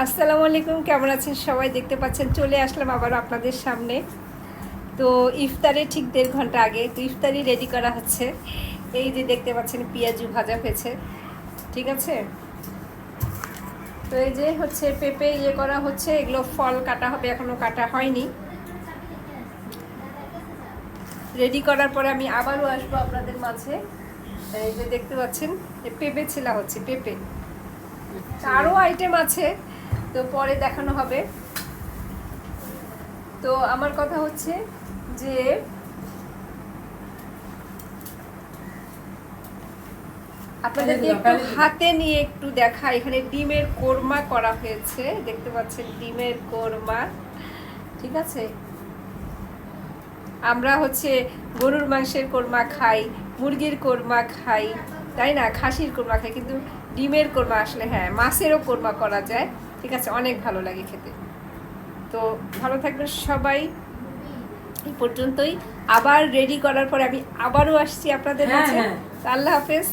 আসসালামু আলাইকুম, কেমন আছেন সবাই? দেখতে পাচ্ছেন চলে আসলাম আবার আপনাদের সামনে। তো ইফতারের ঠিক 1.5 ঘন্টা আগে তো ইফতারি রেডি করা হচ্ছে। এই যে দেখতে পাচ্ছেন পেঁয়াজু ভাজা হয়েছে, ঠিক আছে। তো এই যে হচ্ছে পেঁপে করা হচ্ছে, এগুলো ফল কাটা হবে, এখনও কাটা হয়নি। রেডি করার পরে আমি আবারও আসবো আপনাদের মাঝে। এই যে দেখতে পাচ্ছেন পেঁপে ছেলা হচ্ছে, পেঁপে আরও আইটেম আছে, তো পরে দেখানো হবে। তো আমার কথা হচ্ছে যে আপনাদেরকে একটু হাতে নিয়ে একটু দেখা। এখানে ডিমের কোরমা করা হয়েছে, দেখতে পাচ্ছেন ডিমের কোরমা, ঠিক আছে। আমরা হচ্ছে গরুর মাংসের কোরমা খাই, মুরগির কোরমা খাই, তাই না, খাসির কোরমা খাই, কিন্তু ডিমের কোরমা আসলে হ্যাঁ মাছেরও কোরমা করা যায়, ঠিক আছে, অনেক ভালো লাগে খেতে। তো ভালো থাকবেন সবাই, এই পর্যন্তই। আবার রেডি করার পরে আমি আবারও আসছি আপনাদের কাছে। আল্লাহ হাফেজ।